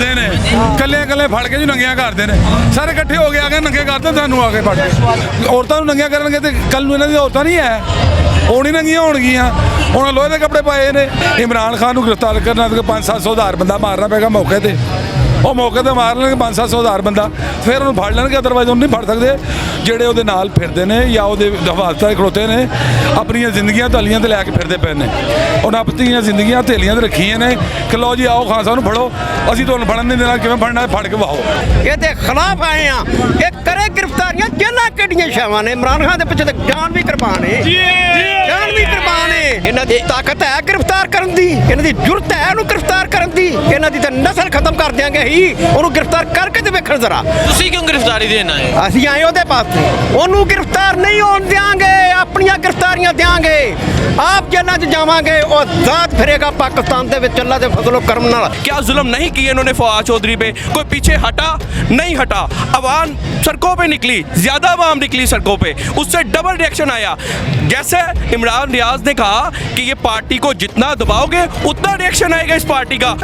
ਕਰਦੇ ਨੇ ਕੱਲੇ ਕੱਲੇ ਫੜ ਕੇ ਜੀ ਨੰਗੀਆਂ ਕਰਦੇ ਨੇ ਸਾਰੇ ਇਕੱਠੇ ਹੋ ਕੇ ਆ ਕੇ ਨੰਗੇ ਕਰਦੇ ਸਾਨੂੰ ਆ ਕੇ ਫੜ ਕੇ ਔਰਤਾਂ ਨੂੰ ਨੰਗੀਆਂ ਕਰਨਗੇ ਤੇ ਕੱਲ ਨੂੰ ਇਹਨਾਂ ਦੀ ਔਰਤਾਂ ਨਹੀਂ ਹੈ ਉਹ ਨਹੀਂ ਨੰਗੀਆਂ ਹੋਣਗੀਆਂ ਹੁਣ ਲੋਹੇ ਦੇ ਕੱਪੜੇ ਪਾਏ ਨੇ ਇਮਰਾਨ ਖਾਨ ਨੂੰ ਗ੍ਰਿਫਤਾਰ ਕਰਨਾ ਤੇ 500-700 ਹਜ਼ਾਰ ਬੰਦਾ ਮਾਰਨਾ ਪਏਗਾ ਮੌਕੇ ਤੇ ਉਹ ਮੌਕੇ ਤੇ ਮਾਰ ਲੈਣਗੇ 500-700 ਹਜ਼ਾਰ ਬੰਦਾ ਫਿਰ ਉਹਨੂੰ ਫੜ ਲੈਣਗੇ ਅਦਰਵਾਈਜ਼ ਉਹਨੂੰ ਨਹੀਂ ਫੜ ਸਕਦੇ ਜਿਹੜੇ ਉਹਦੇ ਨਾਲ ਫਿਰਦੇ ਨੇ ਜਾਂ ਉਹਦੇ ਹਵਾਸਤਾਂ ਖੜੋਤੇ ਨੇ ਆਪਣੀਆਂ ਜ਼ਿੰਦਗੀਆਂ ਧਾਲੀਆਂ ਤੇ ਲੈ ਕੇ ਫਿਰਦੇ ਪਏ ਨੇ ਉਹਨਾਂ ਆਪਣੀਆਂ ਜ਼ਿੰਦਗੀਆਂ ਧੇਲੀਆਂ ਤੇ ਰੱਖੀਆਂ ਨੇ ਕਿ ਲਓ ਜੀ ਆਓ ਖਾਨ ਸਾਹਿਬ ਨੂੰ ਫੜੋ ਅਸੀਂ ਤੁਹਾਨੂੰ ਫੜਨ ਨਹੀਂ ਦੇਣਾ ਕਿਵੇਂ ਫੜਨਾ ਫੜ ਕੇ ਵਾਓ ਇਹਦੇ ਖਿਲਾਫ ਆਏ ਆ ਇਹ ਕਰੇ ਗ੍ਰਿਫਤਾਰੀਆਂ ਜੇਲਾਂ ਕਿਹੜੀਆਂ ਛਾਵਾਂ ਨੇ ਇਮਰਾਨ ਖਾਨ ਦੇ ਪਿੱਛੇ ਤੇ ਜਾਨ ਵੀ ਕੁਰਬਾਨ ਹੈ ਜਾਨ ਵੀ ਕੁਰਬਾਨ ਹੈ ਇਹਨਾਂ ਦੀ ਤਾਕਤ ਹੈ ਗ੍ਰਿਫਤਾਰ ਕਰਨ ਦੀ ਇਹਨਾਂ ਦੀ ਜੁਰਤ ਹੈ ਉਹਨੂੰ ਗ੍ਰਿਫਤਾਰ ਕਰਨ ਦੀ ਇਹਨਾਂ ਦੀ ਤਾਂ ਨਸਲ ਖਤਮ ਕਰ ਦਿਆਂਗੇ ਹੀ ਉਹਨੂੰ ਗ੍ਰਿਫਤਾਰ ਕਰਕੇ ਤੇ ਵੇਖਣ ਜ਼ਰਾ ਤੁਸੀਂ ਕਿਉਂ ਗ੍ਰਿਫਤਾਰੀ ਦੇਣਾ ਹੈ ਅਸੀਂ ਆਏ ਉਹਦੇ ਪਾਸੇ ਉਹਨੂੰ ਗ੍ਰਿਫਤਾਰ ਨਹੀਂ ਹੋਣ ਦਿਆਂਗੇ ਆਪਣੀਆਂ ਗ੍ਰਿਫਤਾਰੀਆਂ ਦਿਆਂਗੇ ਆਪ ਜੇਲਾਂ 'ਚ ਜਾਵਾਂਗੇ ਉਹ ਜ਼ਾਤ ਫਿਰੇਗਾ ਪਾकिस्तान ਦੇ ਵਿੱਚ ਅੱਲਾ ਦੇ फजलो करम नाल क्या जुल्म नहीं किए इन्होंने फवाद चौधरी पे कोई पीछे हटा नहीं हटा अवाम सड़कों पे निकली ज्यादा अवाम निकली सड़कों पे उससे डबल रिएक्शन आया जैसे इमरान रियाज ने कहा कि ये पार्टी को जितना दबाओगे उतना रिएक्शन आएगा इस पार्टी का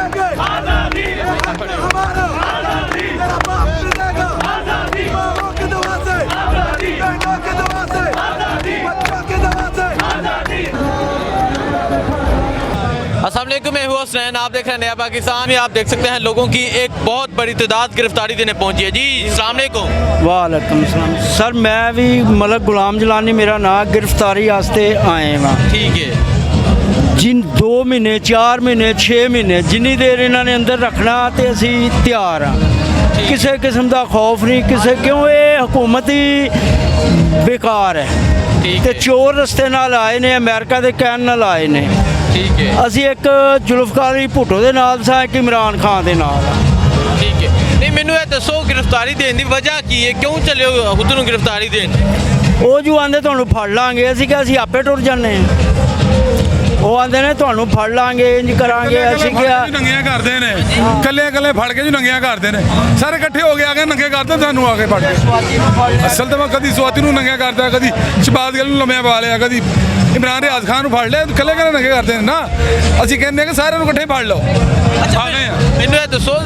अस्सलाम वालेकुम मैं हूं हुसैन आप देख रहे हैं नया पाकिस्तान में आप देख सकते हैं लोगों की एक बहुत बड़ी तादाद गिरफ्तारी देने पहुंची है जी अस्सलाम वालेकुम वालेकुम सलाम सर मैं भी मतलब गुलाम जलानी मेरा नाम गिरफ्तारी वास्ते आए हाँ ठीक है जिन 2 महीने 4 महीने 6 महीने जिन्नी देर इन्होंने अंदर रखना तो असी तैयार हाँ किसी किस्म का खौफ नहीं किसी क्यों ये हुकूमत ही बेकार है ਤੇ ਚੋਰ ਰਸਤੇ ਨਾਲ ਆਏ ਨੇ ਅਮਰੀਕਾ ਦੇ ਕਹਿਣ ਨਾਲ ਆਏ ਨੇ ਠੀਕ ਹੈ ਅਸੀਂ ਇੱਕ ਜ਼ੁਲਫਕਾਰ ਭੁੱਟੋ ਦੇ ਨਾਲ ਸਾਂ ਕਿ ਇਮਰਾਨ ਖਾਨ ਦੇ ਨਾਲ ਠੀਕ ਹੈ ਨਹੀਂ ਮੈਨੂੰ ਇਹ ਦੱਸੋ ਗ੍ਰਿਫਤਾਰੀ ਦੇਣ ਦੀ ਵਜ੍ਹਾ ਕੀ ਹੈ ਕਿਉਂ ਚੱਲੇ ਹੋ ਖੁਦ ਨੂੰ ਗ੍ਰਿਫਤਾਰੀ ਦੇਣ ਉਹ ਜੋ ਆਂਦੇ ਤੁਹਾਨੂੰ ਫੜ ਲਾਂਗੇ ਅਸੀਂ ਕਿ ਅਸੀਂ ਆਪੇ ਟੁਰ ਜਾਂਦੇ ਹਾਂ ਉਹ ਆਂਦੇ ਨੇ ਤੁਹਾਨੂੰ ਫੜ ਲਾਂਗੇ ਇੰਜ ਕਰਾਂਗੇ ਅਸੀਂ ਕਿਹਾ ਨੰਗੀਆਂ ਕਰਦੇ ਨੇ ਕੱਲੇ ਕੱਲੇ ਫੜ ਕੇ ਜੀ ਨੰਗੀਆਂ ਕਰਦੇ ਨੇ ਸਾਰੇ ਇਕੱਠੇ ਹੋ ਕੇ ਆ ਕੇ ਨੰਗੇ ਕਰਦੇ ਸਾਨੂੰ ਆ ਕੇ ਫੜ ਕੇ ਅਸਲ ਤਾਂ ਮੈਂ ਕਦੀ ਸਵਾਤੀ ਨੂੰ ਨੰਗਿਆ ਕਰਦਾ ਕਦੀ ਸ਼ਬਾਦ ਗਿੱਲ ਨੂੰ ਲੰਮਿਆ ਪਾ ਲਿਆ ਕਦੀ ਇਮਰਾਨ ਰਿਆਜ਼ ਖਾਨ ਨੂੰ ਫੜ ਲਿਆ ਕੱਲੇ ਕੱਲੇ ਨੰਗੇ ਕਰਦੇ ਨੇ ਨਾ ਅਸੀਂ ਕਹਿੰਦੇ ਕਿ ਸਾਰਿਆਂ ਨੂੰ ਇਕੱਠੇ ਫੜ ਲਓ ਅੱਛਾ ਮੈਨੂੰ ਇਹ ਦੱਸੋ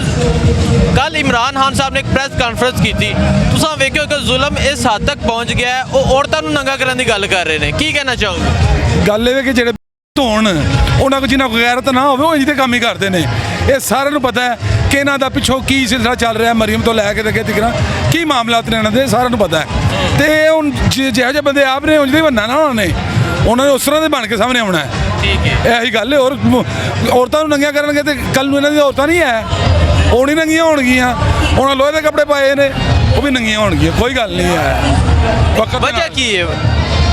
ਕੱਲ ਇਮਰਾਨ ਖਾਨ ਸਾਹਿਬ ਨੇ ਇੱਕ ਪ੍ਰੈਸ ਕਾਨਫਰੰਸ ਕੀਤੀ ਤੁਸੀਂ ਵੇਖਿਓ ਕਿ ਜ਼ੁਲਮ ਇਸ ਹੱਦ ਤੱਕ ਪਹੁੰਚ ਗਿਆ ਹੈ ਉਹ ਔਰਤਾਂ ਨੂੰ ਨੰਗਾ ਕਰਨ ਦੀ ਗੱਲ ਕਰ ਰਹੇ ਨੇ ਕੀ ਕਹਿਣਾ ਚਾਹੋਗੇ ਗੱਲ ਇਹ ਕਿ ਜਿਹੜੇ ਧੋਣ ਉਹਨਾਂ ਕੋਲ ਜਿੰਨਾ ਕੋਈ ਗੈਰਤ ਨਾ ਹੋਵੇ ਉਹ ਇੰਜ ਦੇ ਕੰਮ ਹੀ ਕਰਦੇ ਨੇ ਇਹ ਸਾਰਿਆਂ ਨੂੰ ਪਤਾ ਹੈ ਕਿ ਇਹਨਾਂ ਦਾ ਪਿੱਛੋਂ ਕੀ ਸਿਲਸਿਲਾ ਚੱਲ ਰਿਹਾ ਮਰੀਮ ਤੋਂ ਲੈ ਕੇ ਅੱਗੇ ਤੱਕ ਕੀ ਮਾਮਲਾਤ ਨੇ ਇਹਨਾਂ ਦੇ ਸਾਰਿਆਂ ਨੂੰ ਪਤਾ ਹੈ ਤੇ ਹੁਣ ਜਿਹੋ ਜਿਹੇ ਬੰਦੇ ਆਪ ਨੇ ਉਂਝ ਦੇ ਬੰਨਾ ਨਾ ਉਹਨਾਂ ਨੇ ਉਸ ਤਰ੍ਹਾਂ ਦੇ ਬਣ ਕੇ ਸਾਹਮਣੇ ਆਉਣਾ ਹੈ ਠੀਕ ਹੈ ਇਹੀ ਗੱਲ ਹੈ ਔਰ ਔਰਤਾਂ ਨੂੰ ਨੰਗੀਆਂ ਕਰਨਗੇ ਤੇ ਕੱਲ ਨੂੰ ਇਹਨਾਂ ਦੀ ਔਰਤਾਂ ਨਹੀਂ ਹੈ ਉਹ ਨਹੀਂ ਨੰਗੀਆਂ ਹੋਣਗੀਆਂ ਉਹਨਾਂ ਲੋਹੇ ਦੇ ਕੱਪੜੇ ਪਾਏ ਨੇ ਉਹ ਵੀ ਨੰਗੀਆਂ ਹੋਣਗੀਆਂ ਕੋਈ ਗੱਲ ਨਹੀਂ ਹੈ ਵਜ੍ਹਾ ਕੀ ਹੈ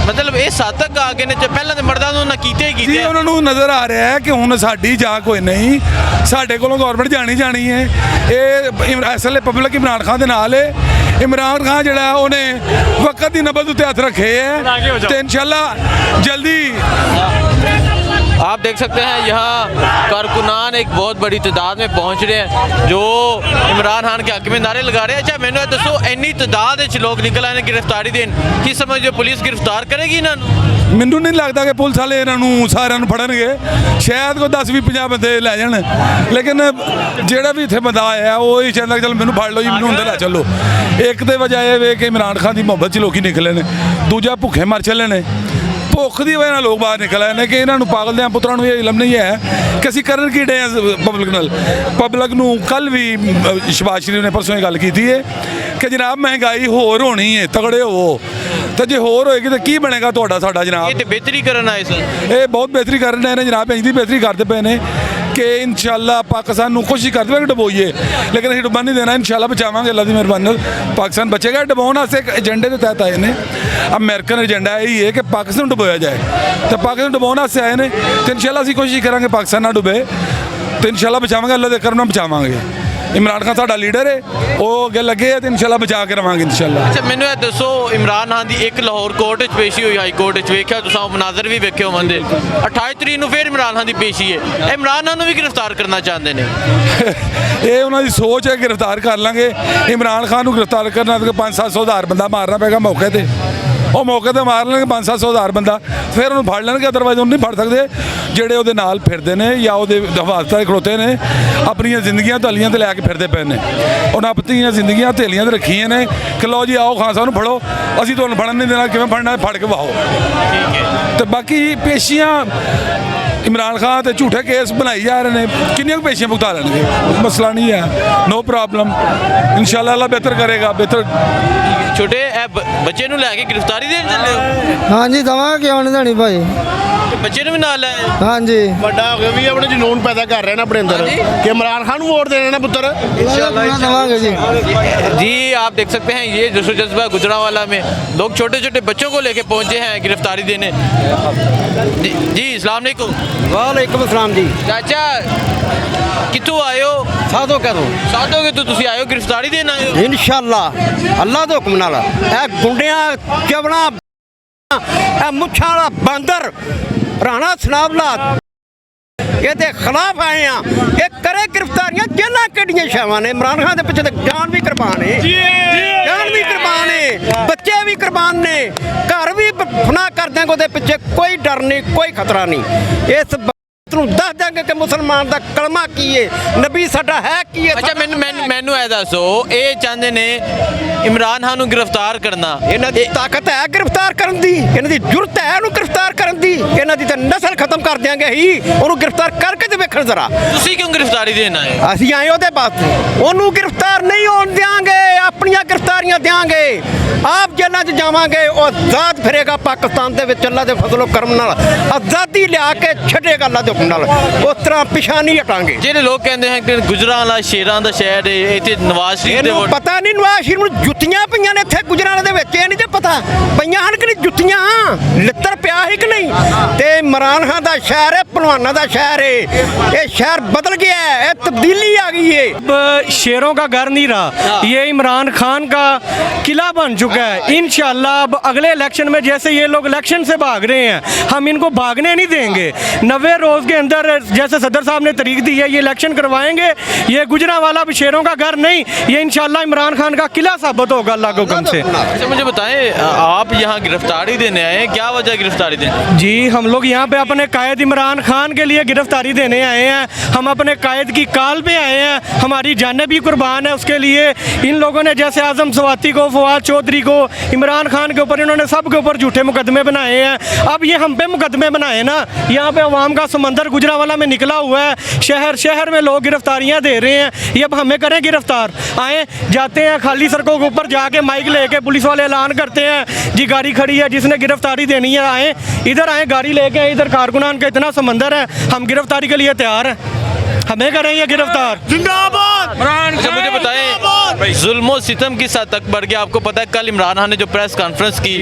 ਮਤਲਬ ਇਹ ਹੱਦ ਤੱਕ ਆ ਗਏ ਨੇ ਪਹਿਲਾਂ ਤੇ ਮਰਦਾਂ ਨੂੰ ਨਾ ਕੀਤੇ ਹੀ ਜੀ ਕੀਤੇ ਉਹਨਾਂ ਨੂੰ ਨਜ਼ਰ ਆ ਰਿਹਾ ਹੈ ਕਿ ਹੁਣ ਸਾਡੀ ਜਾ ਕੋਈ ਨਹੀਂ ਸਾਡੇ ਕੋਲੋਂ ਗਵਰਨਮੈਂਟ ਜਾਣੀ ਹੈ ਇਹ ਅਸਲੇ ਪਬਲਿਕ ਇਮਰਾਨ ਖਾਨ ਦੇ ਨਾਲ ਹੈ इमरान खान जड़ा उन्हें वक्त की नबज उत्ते हथ रखे है तो इंशाल्लाह जल्दी आप देख सकते हैं यहाँ कारकुनान एक बहुत बड़ी तादाद में पहुँच रहे हैं जो इमरान खान के हक में नारे लगा रहे हैं अच्छा मैंने दसो इन्नी तादाद लोग निकल आए गिरफ्तारी देन की समझ पुलिस गिरफ्तार करेगी इन्होंने ਮੈਨੂੰ ਨਹੀਂ ਲੱਗਦਾ ਕਿ ਪੁਲਿਸ ਵਾਲੇ ਇਹਨਾਂ ਨੂੰ ਸਾਰਿਆਂ ਨੂੰ ਫੜਨਗੇ ਸ਼ਾਇਦ ਕੋਈ 10-20-50 ਬੰਦੇ ਲੈ ਜਾਣ ਲੇਕਿਨ ਜਿਹੜਾ ਵੀ ਇੱਥੇ ਬੰਦਾ ਆਇਆ ਉਹ ਹੀ ਚਾਹੁੰਦਾ ਕਿ ਚਲ ਮੈਨੂੰ ਫੜ ਲਓ ਜੀ ਮੈਨੂੰ ਅੰਦਰ ਲੈ ਚੱਲੋ ਇੱਕ ਦੇ ਵਜ੍ਹਾ ਇਹ ਵੇ ਕਿ ਇਮਰਾਨ ਖਾਨ ਦੀ ਮੁਹੱਬਤ 'ਚ ਲੋਕੀ ਨਿਕਲੇ ਨੇ ਦੂਜਾ ਭੁੱਖੇ ਮਰ ਚੱਲੇ ਨੇ ਭੁੱਖ ਦੀ ਵਜ੍ਹਾ ਨਾਲ ਲੋਕ ਬਾਹਰ ਨਿਕਲ ਆਏ ਨੇ ਕਿ ਇਹਨਾਂ ਨੂੰ ਪਾਗਲ ਦਿਆਂ ਪੁੱਤਰਾਂ ਨੂੰ ਇਹ ਇਲਮ ਨਹੀਂ ਹੈ ਕਿ ਅਸੀਂ ਕਰਨ ਕੀ ਡੇ ਪਬਲਿਕ ਨਾਲ ਪਬਲਿਕ ਨੂੰ ਕੱਲ ਵੀ ਸ਼ਬਾਜ਼ ਸ਼ਰੀਫ ਨੇ ਪਰਸੋਂ ਇਹ ਗੱਲ ਕੀਤੀ ਹੈ ਕਿ ਜਨਾਬ ਮਹਿੰਗਾਈ ਹੋਰ ਹੋਣੀ ਹੈ ਤਗੜੇ ਹੋਵੋ तो जो होर होएगी तो की बनेगा तुहाडा साडा जनाब ये बेहतरी करना है सर ये बहुत बेहतरी कर रहे हैं जनाब इंज दी बेहतरी करते पे ने कि इंशाल्लाह पाकिस्तान नूं कोशिश करते पे डबोईए लेकिन असीं डुबन नहीं देना इंशाल्लाह बचावांगे अल्लाह दी मेहरबानी पाकिस्तान बचेगा डबाउण वास्ते एक एजेंडे के तहत आए ने अमेरिकन एजेंडा यही है कि पाकिस्तान डुबोया जाए तो पाकिस्तान डबाउण वास्ते आए ने तो इंशाल्लाह असीं कोशिश करांगे पाकिस्तान ना डुबे तो इंशाल्लाह बचावांगे अल्लाह दे करम नाल बचावांगे इमरान खान साडा लीडर है वो अगे लगे है तो इंशाल्लाह बचा के रवांगे इंशाल्लाह अच्छा मैनू दसो इमरान खान की एक लाहौर कोर्ट पेशी हुई हाई कोर्ट वेख्या तुसां मनाजर भी वेखे होंगे 28 तरीक ਨੂੰ फिर इमरान खान की पेशी है इमरान खान ਨੂੰ भी गिरफ्तार करना चाहते हैं ਇਹ ਉਹਨਾਂ ਦੀ ਸੋਚ ਹੈ गिरफ्तार कर लांगे इमरान खान ਨੂੰ गिरफ्तार करना तो 500-700 हज़ार बंदा मारना पेगा मौके ते ਉਹ ਮੌਕੇ ਤੇ ਮਾਰ ਲੈਣਗੇ 500-700 ਹਜ਼ਾਰ ਬੰਦਾ, ਫਿਰ ਉਹਨੂੰ ਫੜ ਲੈਣਗੇ, ਅਦਰਵਾਈਜ਼ ਉਹਨੂੰ ਨਹੀਂ ਫੜ ਸਕਦੇ। ਜਿਹੜੇ ਉਹਦੇ ਨਾਲ ਫਿਰਦੇ ਨੇ ਜਾਂ ਉਹਦੇ ਹਵਾਸਤਾ ਖੜੋਤੇ ਨੇ, ਆਪਣੀਆਂ ਜ਼ਿੰਦਗੀਆਂ ਧਲੀਆਂ ਤੇ ਲੈ ਕੇ ਫਿਰਦੇ ਪਏ ਨੇ। ਉਹਨਾਂ ਆਪਣੀਆਂ ਜ਼ਿੰਦਗੀਆਂ ਧੇਲੀਆਂ ਤੇ ਰੱਖੀਆਂ ਨੇ ਕਿ ਲਓ ਜੀ ਆਓ ਖਾਨ ਸਾਹਿਬ ਨੂੰ ਫੜੋ, ਅਸੀਂ ਤੁਹਾਨੂੰ ਫੜਨ ਨਹੀਂ ਦੇਣਾ, ਕਿਵੇਂ ਫੜਨਾ ਫੜ ਕੇ ਵਾਹੋ। ਤੇ ਬਾਕੀ ਪੇਸ਼ੀਆਂ ਇਮਰਾਨ ਖਾਨ ਤੇ ਝੂਠੇ ਕੇਸ ਬਣਾਈ ਜਾ ਰਹੇ ਨੇ, ਕਿੰਨੀਆਂ ਪੇਸ਼ੀਆਂ ਭੁਗਤਾ ਲੈਣਗੇ, ਮਸਲਾ ਨਹੀਂ ਹੈ, ਨੋ ਪ੍ਰੋਬਲਮ, ਇਨਸ਼ਾਅੱਲਾ ਅੱਲਾ ਬਿਹਤਰ ਕਰੇਗਾ। ਬਿਹਤਰ ਛੋਟੇ ਬੱਚੇ ਨੂੰ ਲੈ ਕੇ ਗ੍ਰਿਫਤਾਰੀ ਦੇਣ ਚੱਲੇ ਹੋ? ਹਾਂਜੀ ਦਵਾਂਗੇ, ਕਿਉਂ ਨਹੀਂ ਦੇਣੀ ਭਾਈ। ਬੱਚੇ ਨੂੰ ਵੀ ਨਾਲ ਲੈ ਆਏ? ਹਾਂਜੀ ਵੱਡਾ ਹੋ ਕੇ ਵੀ ਆਪਣੇ ਜਨੂਨ ਪੈਦਾ ਕਰ ਰਹੇ ਨੇ ਆਪਣੇ ਅੰਦਰ ਕਿ इमरान खान को वोट देने ना पुत्र। दवांगे जी। जी आप देख सकते हैं ये जोशो जज्बा गुजरांवाला में लोग छोटे छोटे बच्चों को लेके पहुंचे हैं गिरफ्तारी देने। जी अस्सलाम वालेकुम। ਵਾਲੇਕੁਮ ਅਸਲਾਮ ਜੀ। चाचा कितों आए हो? ਸਾਧੋ ਕਦੋਂ साधो के तो तुसी आए हो गिरफ्तारी देना आए हो? ਇਨਸ਼ਾਅੱਲਾ ਅੱਲਾ ਦੇ ਹੁਕਮ ਨਾਲ। ਇਹ ਗੁੰਡਿਆਂ ਚਵਣਾ ਇਹ ਮੁੱਛਾਂ ਵਾਲਾ ਬਾਂਦਰ ਰਾਣਾ ਸਨਾਬਲਾ ਇਹਦੇ ਖਿਲਾਫ ਆਏ ਆ। ਇਹ ਕਰੇ ਗ੍ਰਿਫਤਾਰੀਆਂ, ਜੇਲਾਂ ਕਿਹੜੀਆਂ ਸ਼ਾਵਾਂ ਨੇ। ਇਮਰਾਨ ਖਾਨ ਦੇ ਪਿੱਛੇ ਤਾਂ ਜਾਨ ਵੀ ਕੁਰਬਾਨ ਹੈ, ਜਾਨ ਵੀ ਕੁਰਬਾਨ ਹੈ, ਬੱਚੇ ਵੀ ਕੁਰਬਾਨ ਨੇ, ਘਰ ਵੀ ਫਨਾ ਕਰ ਦਿਆਂਗੇ ਉਹਦੇ ਪਿੱਛੇ, ਕੋਈ ਡਰ ਨਹੀਂ, ਕੋਈ ਖਤਰਾ ਨਹੀਂ। ਇਸ ਨੂੰ ਦੱਸ ਦਿਆਂਗੇ ਕਿ ਮੁਸਲਮਾਨ ਦਾ ਕਲਮਾ ਕੀ ਹੈ, ਨਬੀ ਸਾਡਾ ਹੈ ਕੀ ਹੈ। अच्छा मैनू ए दसो ये चाहते ने इमरान खान ਨੂੰ ਗ੍ਰਿਫਤਾਰ ਕਰਨਾ। ਇਹਨਾਂ ਦੀ ਤਾਕਤ ਹੈ ਗ੍ਰਿਫਤਾਰ ਕਰਨ ਦੀ, ਇਹਨਾਂ ਦੀ ਜੁਰਤ ਹੈ ਉਹਨੂੰ ਗ੍ਰਿਫਤਾਰ ਕਰਨ ਦੀ। ਇਹਨਾਂ ਦੀ ਤਾਂ ਨਸਲ ਖਤਮ ਕਰ ਦਿਆਂਗੇ ਹੀ, ਉਹਨੂੰ ਗ੍ਰਿਫਤਾਰ ਕਰਕੇ ਤੇ ਵੇਖਣ ਜ਼ਰਾ। ਤੁਸੀਂ ਕਿਉਂ ਗ੍ਰਿਫਤਾਰੀ ਦੇਣਾ ਹੈ? ਅਸੀਂ ਆਏ ਉਹਦੇ ਵਾਸਤੇ, ਉਹਨੂੰ ਗ੍ਰਿਫਤਾਰ ਨਹੀਂ ਹੋਣ ਦਿਆਂਗੇ, ਆਪਣੀਆਂ ਗ੍ਰਿਫਤਾਰੀਆਂ ਦਿਆਂਗੇ। ਆਪ ਜੇਲ੍ਹਾਂ 'ਚ ਜਾਵਾਂਗੇ, ਉਹ ਆਜ਼ਾਦ ਫਿਰੇਗਾ ਪਾਕਿਸਤਾਨ ਦੇ ਵਿੱਚ ਅੱਲਾ ਦੇ ਫਜ਼ਲੋ ਕਰਮ ਨਾਲ, ਆਜ਼ਾਦੀ ਲਿਆ ਕੇ ਛੱਡੇਗਾ ਅੱਲਾ ਦੇ ਹੁਕਮ ਨਾਲ। ਉਸ ਤਰ੍ਹਾਂ ਪਿਛਾ ਨਹੀਂ ਹਟਾਂਗੇ। ਜਿਹੜੇ ਲੋਕ ਕਹਿੰਦੇ ਹਨ ਕਿ ਗੁਜਰਾਂਵਾਲਾ ਸ਼ੇਰਾਂ ਦਾ ਸ਼ਹਿਰ ਹੈ, ਇੱਥੇ ਨਵਾਜ਼ ਸ਼ਰੀਫ ਦੇ ਇਹਨੂੰ ਵੋਟ ਪਤਾ ਨਹੀਂ ਨਵਾਜ਼ ਸ਼ਰੀਫ ਨੂੰ ਜੁੱਤੀਆਂ ਪਈਆਂ ਨੇ ਇੱਥੇ ਗੁਜਰਾਂਵਾਲੇ ਦੇ ਵਿੱਚ, ਇਹ ਨਹੀਂ ਜੇ ਪਤਾ ਪਈਆਂ ਹਨ ਕਿ ਨਹੀਂ ਜੁੱਤੀਆਂ, ਲਿੱਤਰ ਪਿਆ ਹੈ ਕਿ ਨਹੀਂ। ਤੇ ਇਮਰਾਨ ਖਾਨ ਦਾ ਸ਼ਹਿਰ ਹੈ, ਪਹਿਲਵਾਨਾਂ ਦਾ ਸ਼ਹਿਰ ਹੈ, ਇਹ ਸ਼ਹਿਰ ਬਦਲ ਗਿਆ ਹੈ, ਇਹ तब्दीली आ गई है। अब शेरों का घर नहीं रहा, ये इमरान खान का किला बन चुका है। इंशाल्लाह अब अगले इलेक्शन में जैसे ये लोग इलेक्शन से भाग रहे हैं, हम इनको भागने नहीं देंगे। 90 रोज़ के अंदर जैसे सदर साहब ने तारीख दी है, ये इलेक्शन करवाएंगे। ये गुजरांवाला अब शेरों का घर नहीं, ये इंशाल्लाह इमरान खान का किला साबित होगा अल्लाह के हुक्म से। अच्छा मुझे बताएं, आप यहाँ गिरफ्तारी देने आए हैं, क्या वजह गिरफ्तारी देने? जी हम लोग यहाँ पे अपने कायद इमरान खान के लिए गिरफ्तारी देने आए हैं। हम अपने कायद की काल पे आए हैं, हमारी जानें भी कुर्बान है उसके लिए। इन लोगों ने जैसे आजम स्वाति को, फवाद चौधरी को, इमरान खान के ऊपर, इन्होंने सब के ऊपर झूठे मुकदमे बनाए हैं। अब ये हम पे मुकदमे बनाए ना, यहाँ पे अवाम का समंदर गुजरांवाला में निकला हुआ है, शहर शहर में लोग गिरफ्तारियाँ दे रहे हैं। ये अब हमें करें गिरफ्तार, आए जाते हैं खाली सड़कों के ऊपर जाके माइक लेके पुलिस वाले ऐलान करते हैं जी गाड़ी खड़ी है, जिसने गिरफ्तारी देनी है आए इधर, आए गाड़ी लेके आए इधर। कारकुनान का इतना समंदर है, हम गिरफ्तारी के लिए तैयार हैं, हमें करें ये गिरफ्तार। अच्छा मुझे बताएं, जुल्म सितम की सद तक बढ़ गया। आपको पता है कल इमरान खान ने जो प्रेस कॉन्फ्रेंस की,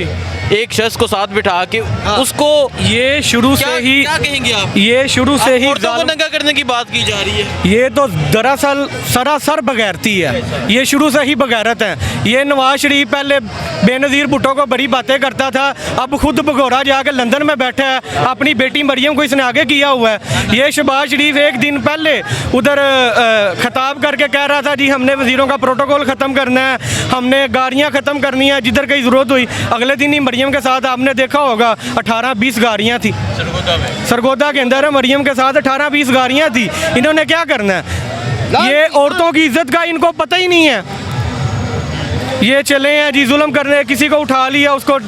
एक शख्स को साथ बिठा के उसको ये शुरू से ही क्या कहेंगे आप? ये शुरू से ही औरतों को नंगा करने की बात की जा रही है। ये तो दरअसल सरासर बगैरती है, ये शुरू से ही बगैरत है। ये नवाज शरीफ पहले बेनज़ीर भुट्टो को बड़ी बातें करता था, अब खुद भगोड़ा जाकर लंदन में बैठा है, अपनी बेटी मरियम को इसने आगे किया हुआ है। ये शहबाज शरीफ एक दिन पहले उधर खिताब करके कह रहा था जी हमने वज़ीरों का प्रोटोकॉल ख़त्म करना है, हमने गाड़ियाँ ख़त्म करनी है जिधर कहीं ज़रूरत हुई। अगले दिन ही मरियम के साथ आपने देखा होगा 18-20 गाड़ियाँ थी सरगोदा के अंदर, मरियम के साथ 18-20 गाड़ियाँ थी। इन्होंने क्या करना है? ये औरतों की इज्जत का इनको पता ही नहीं है। ये चले हैं जी जुल्म करने, किसी को उठा लिया, उसको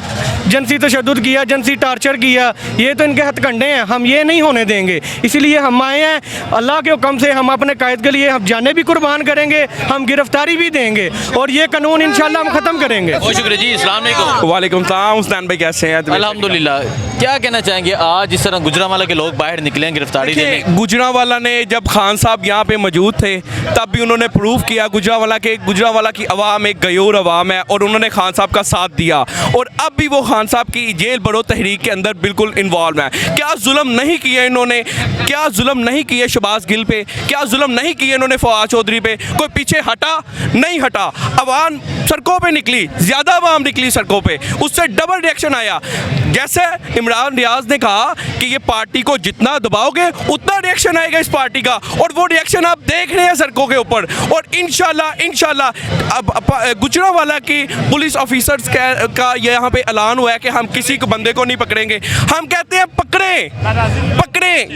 जनसी तशद्दुद किया, जनसी टार्चर किया, ये तो इनके हथकंडे हैं, हम ये नहीं होने देंगे। इसीलिए हम आए हैं अल्लाह के हुक्म से, हम अपने कायद के लिए हम जाने भी कुर्बान करेंगे, हम गिरफ्तारी भी देंगे और ये कानून इंशाल्लाह हम ख़त्म करेंगे। बहुत शुक्रिया जी। अस्सलाम वालेकुम। वालेकुम सलाम। हुसैन भाई कैसे हैं? अल्हम्दुलिल्लाह। क्या कहना चाहेंगे आज जिस तरह गुजरांवाला के लोग बाहर निकले हैं गिरफ्तारी देने? गुजरांवाला ने जब खान साहब यहाँ पे मौजूद थे तब भी उन्होंने प्रूव किया गुजरांवाला की आवाम एक गयोर आवाम है और उन्होंने खान साहब का साथ दिया और अब भी वो खान साहब की जेल बड़ो तहरीक के अंदर बिल्कुल इन्वॉल्व है। क्या जुल्म नहीं किया इन्होंने? क्या जुल्म नहीं किए शहबाज गिल पे? क्या जुल्म नहीं किए इन्होंने फवाद चौधरी पे? कोई पीछे हटा? नहीं हटा। अवाम सड़कों पे निकली, ज़्यादा अवाम निकली सड़कों पे, उससे डबल रिएक्शन आया। जैसे इमरान रियाज ने कहा कि ये पार्टी को जितना दबाओगे उतना रिएक्शन आएगा इस पार्टी का, और वो रिएक्शन आप देख रहे हैं सड़कों के ऊपर। और इंशाल्लाह अब गुजरांवाला की पुलिस ऑफिसर्स का यहाँ पे ऐलान हुआ हुआ है कि हम किसी को बंदे को नहीं पकड़ेंगे। हम कहते हैं पकड़े।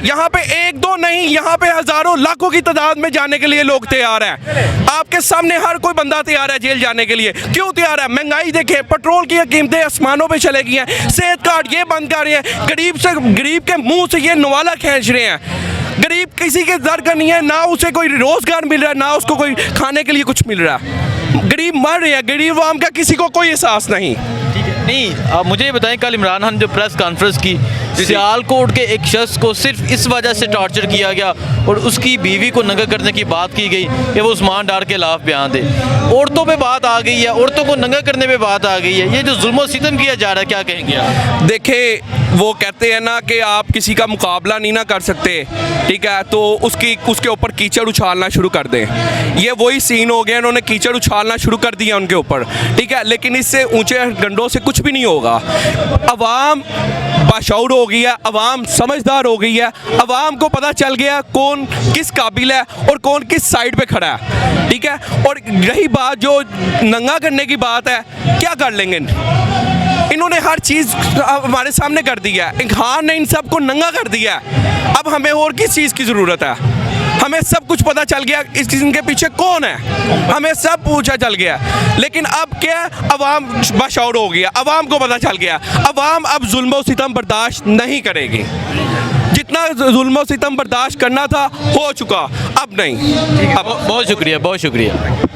यहाँ पे एक दो नहीं, यहाँ पे हजारों लाखों की तादाद में जाने के लिए लोग तैयार हैं। आपके सामने हर कोई बंदा तैयार है जेल जाने के लिए। क्यों तैयार है? महंगाई देखें, पेट्रोल की कीमतें आसमानों पे चले गई हैं, सेहत कार्ड ये बंद कर रहे हैं, गरीब के मुंह से ये नवाला खींच रहे हैं। गरीब किसी के दर का नहीं है, ना उसे कोई रोजगार मिल रहा है, ना उसको कोई खाने के लिए कुछ मिल रहा है। गरीब मर रहे हैं, गरीब आवाम का किसी को कोई एहसास नहीं। नहीं, आप मुझे ये बताएं, कल इमरान खान जो प्रेस कॉन्फ्रेंस की, सियालकोट के एक शख्स को सिर्फ इस वजह से टॉर्चर किया गया और उसकी बीवी को नंगा करने की बात की गई कि वो उस्मान डार के खिलाफ बयान दे। औरतों पे बात आ गई है, औरतों को नंगा करने पे बात आ गई है। ये जो जुल्म और सितम किया जा रहा है, क्या कहेंगे आप? देखें, वो कहते हैं ना कि आप किसी का मुकाबला नहीं ना कर सकते, ठीक है, तो उसके ऊपर कीचड़ उछालना शुरू कर दें। ये वही सीन हो गया, इन्होंने कीचड़ उछालना शुरू कर दिया उनके ऊपर, ठीक है। लेकिन इससे ऊंचे डंडों से कुछ भी नहीं होगा। अवाम बाशऊर हो गई है, अवाम समझदार हो गई है, अवाम को पता चल गया कौन किस काबिल है और कौन किस साइड पे खड़ा है, ठीक है। और रही बात जो नंगा करने की बात है, क्या कर लेंगे? इन्होंने हर चीज़ हमारे सामने कर दी है। खान ने इन सबको नंगा कर दिया है। अब हमें और किस चीज़ की ज़रूरत है? हमें सब कुछ पता चल गया इनके पीछे कौन है, हमें सब पूछा चल गया। लेकिन अब क्या, अवाम बाशऊर हो गया, अवाम को पता चल गया, अवाम अब जुल्म और सितम बर्दाश्त नहीं करेगी। जितना जुल्म और सितम बर्दाश्त करना था हो चुका, अब नहीं। बहुत शुक्रिया, बहुत शुक्रिया।